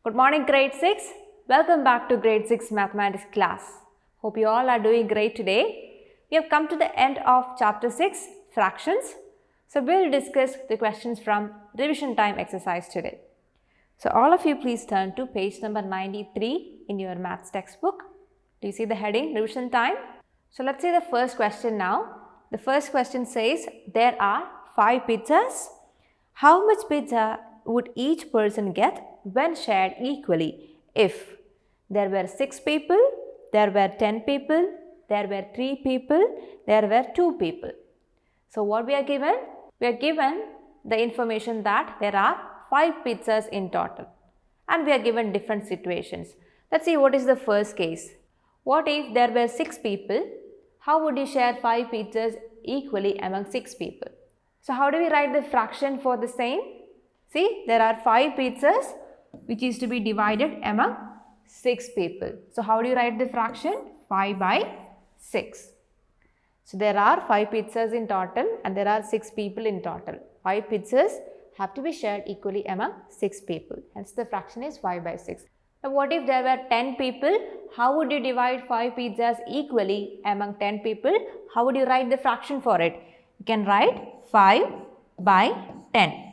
Good morning, grade 6. Welcome back to grade 6 mathematics class. Hope you all are doing great today. We have come to the end of chapter 6, fractions. So we'll discuss the questions from revision time exercise today. So all of you please turn to page number 93 in your maths textbook. Do you see the heading revision time? So let's see the first question now. The first question says there are 5 pizzas. How much pizza would each person get when shared equally if there were 6 people, there were 10 people, there were 3 people, there were 2 people. So what we are given? We are given the information that there are 5 pizzas in total and we are given different situations. Let's see what is the first case. What if there were 6 people? How would you share 5 pizzas equally among 6 people? So how do we write the fraction for the same? See, there are 5 pizzas which is to be divided among 6 people. So how do you write the fraction? 5 by 6. So there are 5 pizzas in total and there are 6 people in total. 5 pizzas have to be shared equally among 6 people. Hence the fraction is 5 by 6. Now what if there were 10 people? How would you divide 5 pizzas equally among 10 people? How would you write the fraction for it? You can write 5 by 10.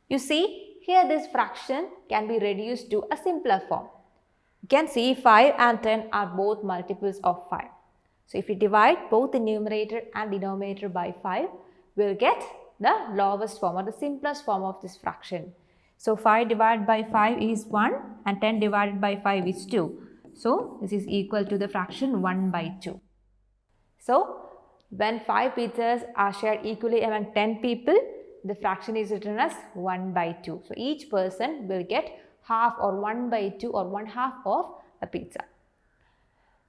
You see, here this fraction can be reduced to a simpler form. You can see 5 and 10 are both multiples of 5. So if we divide both the numerator and denominator by 5, we will get the lowest form or the simplest form of this fraction. So 5 divided by 5 is 1 and 10 divided by 5 is 2. So this is equal to the fraction 1 by 2. So when 5 pizzas are shared equally among 10 people, the fraction is written as 1 by 2. So each person will get half or 1 by 2 or 1/2 of a pizza.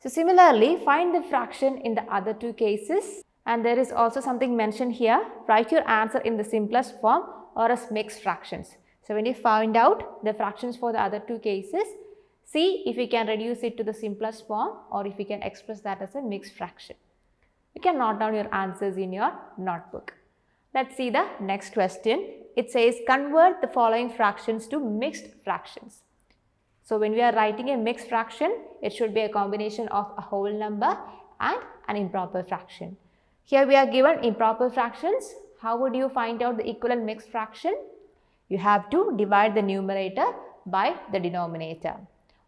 So similarly, find the fraction in the other 2 cases. And there is also something mentioned here. Write your answer in the simplest form or as mixed fractions. So when you find out the fractions for the other 2 cases, see if you can reduce it to the simplest form or if you can express that as a mixed fraction. You can note down your answers in your notebook. Let's see the next question. It says convert the following fractions to mixed fractions. So when we are writing a mixed fraction, it should be a combination of a whole number and an improper fraction. Here we are given improper fractions. How would you find out the equivalent mixed fraction? You have to divide the numerator by the denominator.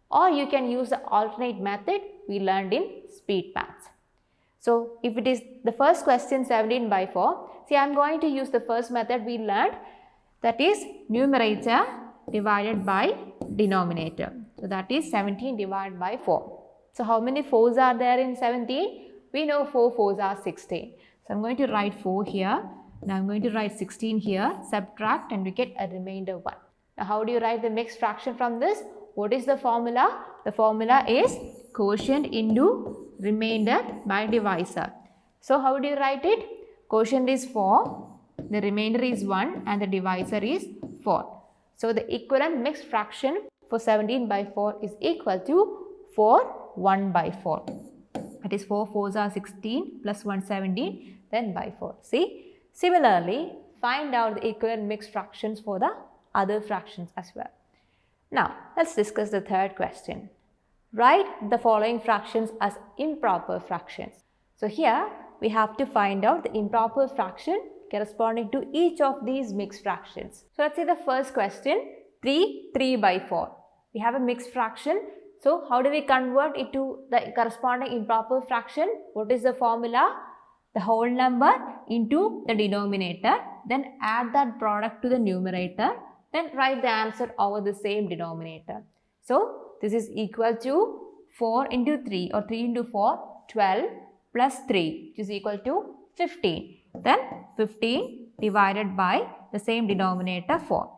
Or you can use the alternate method we learned in speed maths. So if it is the first question 17 by 4, see I am going to use the first method we learned, that is numerator divided by denominator. So that is 17 divided by 4. So how many 4s are there in 17? We know 4 4s are 16. So I am going to write 4 here. Now I am going to write 16 here, subtract and we get a remainder 1. Now how do you write the mixed fraction from this? What is the formula? The formula is quotient into remainder by divisor. So how do you write it? Quotient is 4, the remainder is 1 and the divisor is 4. So the equivalent mixed fraction for 17 by 4 is equal to 4 1 by 4. That is 4 4s are 16 plus 1 17 then by 4. See, similarly find out the equivalent mixed fractions for the other fractions as well. Now let's discuss the third question. Write the following fractions as improper fractions. So here we have to find out the improper fraction corresponding to each of these mixed fractions. So let's see the first question, 3 by 4. We have a mixed fraction. So how do we convert it to the corresponding improper fraction? What is the formula? The whole number into the denominator, then add that product to the numerator, then write the answer over the same denominator. So this is equal to 4 into 3 or 3 into 4, 12 plus 3 which is equal to 15. Then 15 divided by the same denominator 4.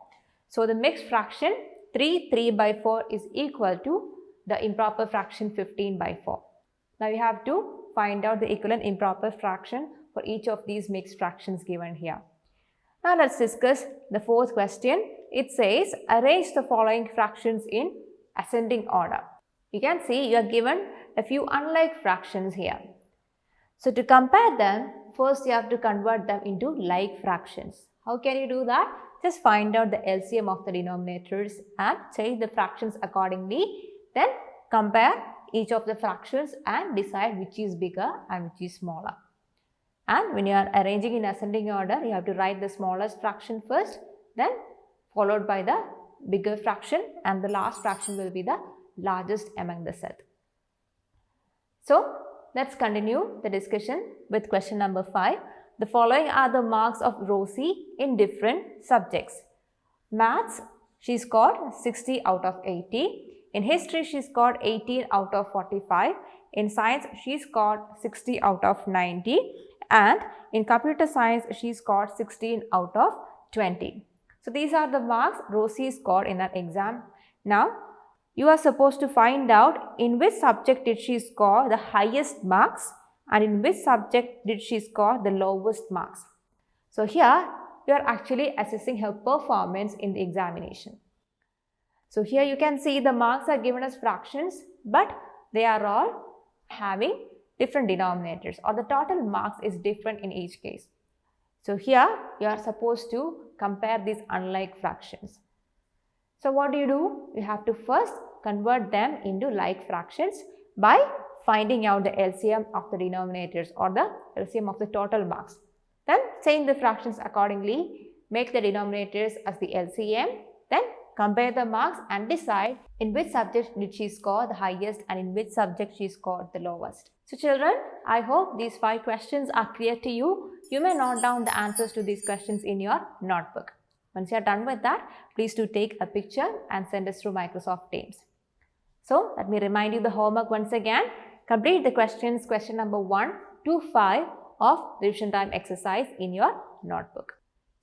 So the mixed fraction 3 by 4 is equal to the improper fraction 15 by 4. Now you have to find out the equivalent improper fraction for each of these mixed fractions given here. Now let's discuss the fourth question. It says arrange the following fractions in ascending order. You can see you are given a few unlike fractions here. So to compare them, first you have to convert them into like fractions. How can you do that? Just find out the LCM of the denominators and change the fractions accordingly. Then compare each of the fractions and decide which is bigger and which is smaller. And when you are arranging in ascending order, you have to write the smallest fraction first, then followed by the bigger fraction, and the last fraction will be the largest among the set. So, let's continue the discussion with question number 5. The following are the marks of Rosie in different subjects. Maths, she scored 60 out of 80. In history, she scored 18 out of 45. In science, she scored 60 out of 90. And in computer science, she scored 16 out of 20. So, these are the marks Rosie scored in her exam. Now, you are supposed to find out in which subject did she score the highest marks and in which subject did she score the lowest marks. So, here you are actually assessing her performance in the examination. So, here you can see the marks are given as fractions, but they are all having different denominators, or the total marks is different in each case. So, here you are supposed to compare these unlike fractions. So, what do? You have to first convert them into like fractions by finding out the LCM of the denominators or the LCM of the total marks. Then change the fractions accordingly, make the denominators as the LCM, then compare the marks and decide in which subject did she score the highest and in which subject she scored the lowest. So children, I hope these 5 questions are clear to you. You may note down the answers to these questions in your notebook. Once you are done with that, please do take a picture and send us through Microsoft Teams. So let me remind you the homework once again. Complete the questions, question number 1 to 5 of revision time exercise in your notebook.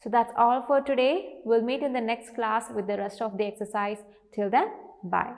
So that's all for today. We'll meet in the next class with the rest of the exercise. Till then, bye.